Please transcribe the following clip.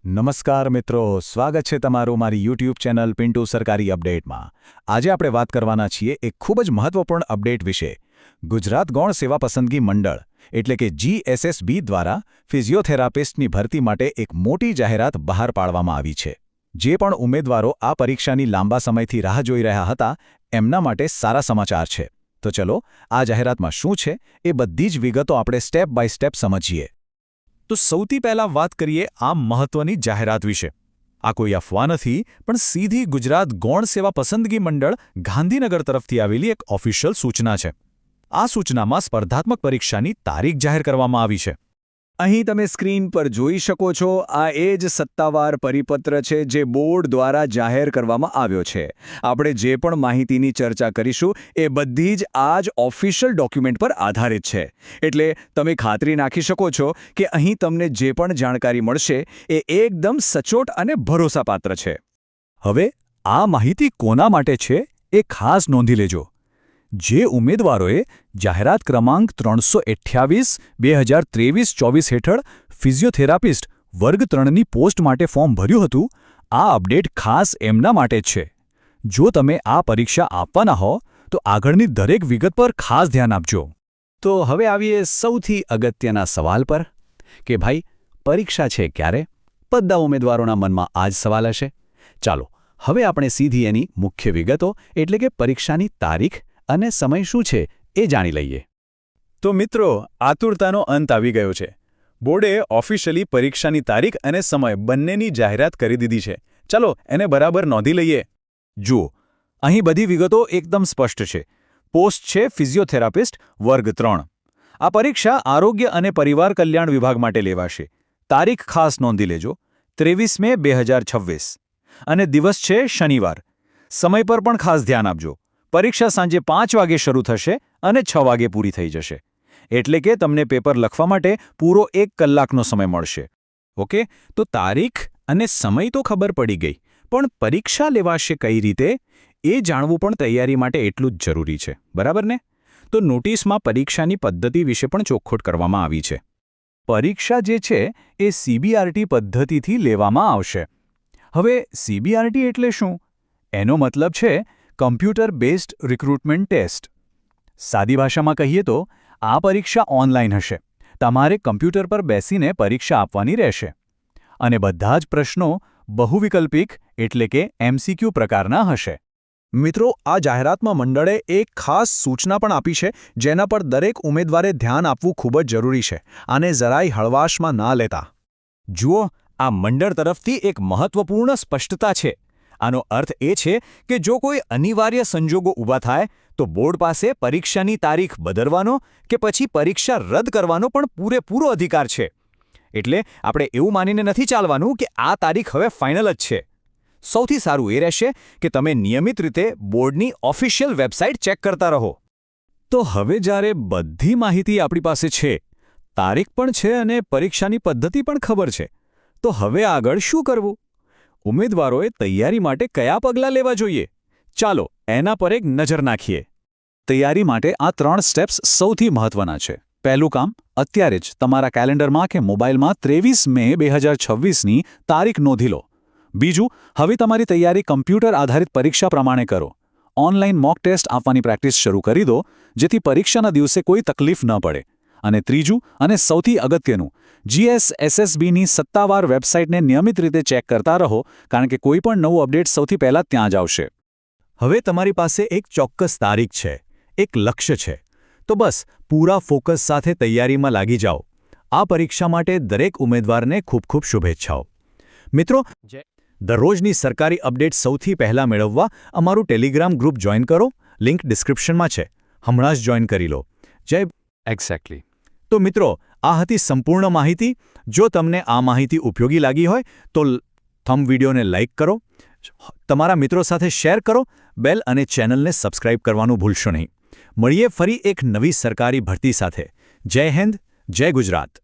નમસ્કાર મિત્રો, સ્વાગત છે તમારું મારી યુટ્યુબ ચેનલ પિન્ટુ સરકારી અપડેટમાં। આજે આપણે વાત કરવાના છીએ એક ખૂબ જ મહત્વપૂર્ણ અપડેટ વિશે। ગુજરાત ગૌણ સેવા પસંદગી મંડળ એટલે કે GSSB દ્વારા ફિઝિયોથેરાપિસ્ટની ભરતી માટે એક મોટી જાહેરાત બહાર પાડવામાં આવી છે। જે પણ ઉમેદવારો આ પરીક્ષાની લાંબા સમયથી રાહ જોઈ રહ્યા હતા એમના માટે સારા સમાચાર છે। તો ચલો આ જાહેરાતમાં શું છે એ બધી જ વિગતો આપણે સ્ટેપ બાય સ્ટેપ સમજીએ। તો સૌથી પહેલા વાત કરીએ આ મહત્વની જાહેરાત વિશે। આ કોઈ અફવા નથી, પણ સીધી ગુજરાત ગૌણ સેવા પસંદગી મંડળ ગાંધીનગર તરફથી આવેલી એક ઓફિશિયલ સૂચના છે। આ સૂચનામાં સ્પર્ધાત્મક પરીક્ષાની તારીખ જાહેર કરવામાં આવી છે। અહીં તમે સ્ક્રીન પર જોઈ શકો છો, આ એ જ સત્તાવાર પરિપત્ર છે જે બોર્ડ દ્વારા જાહેર કરવામાં આવ્યો છે। આપણે જે પણ માહિતીની ચર્ચા કરીશું એ બધી જ આ જ ઓફિશિયલ ડોક્યુમેન્ટ પર આધારિત છે, એટલે તમે ખાતરી નાખી શકો છો કે અહીં તમને જે પણ જાણકારી મળશે એ એકદમ સચોટ અને ભરોસાપાત્ર છે। હવે આ માહિતી કોના માટે છે એ ખાસ નોંધી લેજો। જે ઉમેદવારોએ જાહેરાત ક્રમાંક 328/2023-24 હેઠળ ફિઝિયોથેરાપિસ્ટ વર્ગ 3ની પોસ્ટ માટે ફોર્મ ભર્યું હતું, આ અપડેટ ખાસ એમના માટે જ છે। જો તમે આ પરીક્ષા આપવાના હો તો આગળની દરેક વિગત પર ખાસ ધ્યાન આપજો। તો હવે આવીએ સૌથી અગત્યના સવાલ પર કે ભાઈ, પરીક્ષા છે ક્યારે? બધા ઉમેદવારોના મનમાં આ જ સવાલ હશે। ચાલો હવે આપણે સીધી એની મુખ્ય વિગતો એટલે કે પરીક્ષાની તારીખ અને સમય શું છે એ જાણી લઈએ। તો મિત્રો, આતુરતાનો અંત આવી ગયો છે। બોર્ડે ઓફિશિયલી પરીક્ષાની તારીખ અને સમય બંનેની જાહેરાત કરી દીધી છે। ચાલો એને બરાબર નોંધી લઈએ। જુઓ, અહીં બધી વિગતો એકદમ સ્પષ્ટ છે। પોસ્ટ છે ફિઝિયોથેરાપિસ્ટ વર્ગ 3। આ પરીક્ષા આરોગ્ય અને પરિવાર કલ્યાણ વિભાગ માટે લેવાશે। તારીખ ખાસ નોંધી લેજો, 23 મે 2026 અને દિવસ છે શનિવાર। સમય પર પણ ખાસ ધ્યાન આપજો। પરીક્ષા સાંજે 5 વાગે શરૂ થશે અને 6 વાગે પૂરી થઈ જશે, એટલે કે તમને પેપર લખવા માટે પૂરો 1 કલાકનો સમય મળશે। ઓકે, તો તારીખ અને સમય તો ખબર પડી ગઈ, પણ પરીક્ષા લેવાશે કઈ રીતે એ જાણવું પણ તૈયારી માટે એટલું જ જરૂરી છે, બરાબર ને? તો નોટિસમાં પરીક્ષાની પદ્ધતિ વિશે પણ ચોખવટ કરવામાં આવી છે। પરીક્ષા જે છે એ CBRT પદ્ધતિથી લેવામાં આવશે। હવે CBRT એટલે શું? એનો મતલબ છે કમ્પ્યુટર બેઝડ રિક્રુટમેન્ટ ટેસ્ટ। સાદી ભાષામાં કહીએ તો આ પરીક્ષા ઓનલાઈન હશે। તમારે કમ્પ્યુટર પર બેસીને પરીક્ષા આપવાની રહેશે અને બધા જ પ્રશ્નો બહુવિકલ્પિક એટલે કે MCQ પ્રકારના હશે। મિત્રો, આ જાહેરાતમાં મંડળે એક ખાસ સૂચના પણ આપી છે જેના પર દરેક ઉમેદવારે ધ્યાન આપવું ખૂબ જ જરૂરી છે। આને જરાય હળવાશમાં ના લેતા। જુઓ, આ મંડળ તરફથી એક મહત્વપૂર્ણ સ્પષ્ટતા છે। આનો અર્થ એ છે કે જો કોઈ અનિવાર્ય સંજોગો ઊભા થાય તો બોર્ડ પાસે પરીક્ષાની તારીખ બદલવાનો કે પછી પરીક્ષા રદ કરવાનો પણ પૂરેપૂરો અધિકાર છે। એટલે આપણે એવું માનીને નથી ચાલવાનું કે આ તારીખ હવે ફાઇનલ જ છે। સૌથી સારું એ રહેશે કે તમે નિયમિત રીતે બોર્ડની ઓફિશિયલ વેબસાઇટ ચેક કરતા રહો। તો હવે જ્યારે બધી માહિતી આપણી પાસે છે, તારીખ પણ છે અને પરીક્ષાની પદ્ધતિ પણ ખબર છે, તો હવે આગળ શું કરવું? ઉમેદવારોએ તૈયારી માટે કયા પગલાં લેવા જોઈએ? ચાલો એના પર એક નજર નાખીએ। તૈયારી માટે આ 3 સ્ટેપ્સ સૌથી મહત્વના છે। પહેલું કામ, અત્યારે જ તમારા કેલેન્ડરમાં કે મોબાઈલમાં 23 મે 2026ની તારીખ નોંધી લો। બીજું, હવે તમારી તૈયારી કમ્પ્યુટર આધારિત પરીક્ષા પ્રમાણે કરો। ઓનલાઈન મોક ટેસ્ટ આપવાની પ્રેક્ટિસ શરૂ કરી દો, જેથી પરીક્ષાના દિવસે કોઈ તકલીફ ન પડે। અને ત્રીજું અને સૌથી અગત્યનું, GSSBની સત્તાવાર વેબસાઇટને નિયમિત રીતે ચેક કરતા રહો, કારણ કે કોઈ પણ નવું અપડેટ સૌથી પહેલાં ત્યાં જ આવશે। હવે તમારી પાસે એક ચોક્કસ તારીખ છે, એક લક્ષ્ય છે, તો બસ પૂરા ફોકસ સાથે તૈયારીમાં લાગી જાઓ। આ પરીક્ષા માટે દરેક ઉમેદવારને ખૂબ ખૂબ શુભેચ્છાઓ। મિત્રો, દરરોજની સરકારી અપડેટ સૌથી પહેલાં મેળવવા અમારું ટેલિગ્રામ ગ્રુપ જોઈન કરો। લિંક ડિસ્ક્રિપ્શનમાં છે, હમણાં જ જોઈન કરી લો। એક્ઝેક્ટલી। તો મિત્રો, આ હતી સંપૂર્ણ માહિતી। જો તમને આ માહિતી ઉપયોગી લાગી હોય તો વિડીયોને લાઇક કરો, તમારા મિત્રો સાથે શેર કરો, બેલ અને ચેનલને સબસ્ક્રાઇબ કરવાનું ભૂલશો નહીં। મળીએ ફરી એક નવી સરકારી ભરતી સાથે। જય હિન્દ, જય ગુજરાત।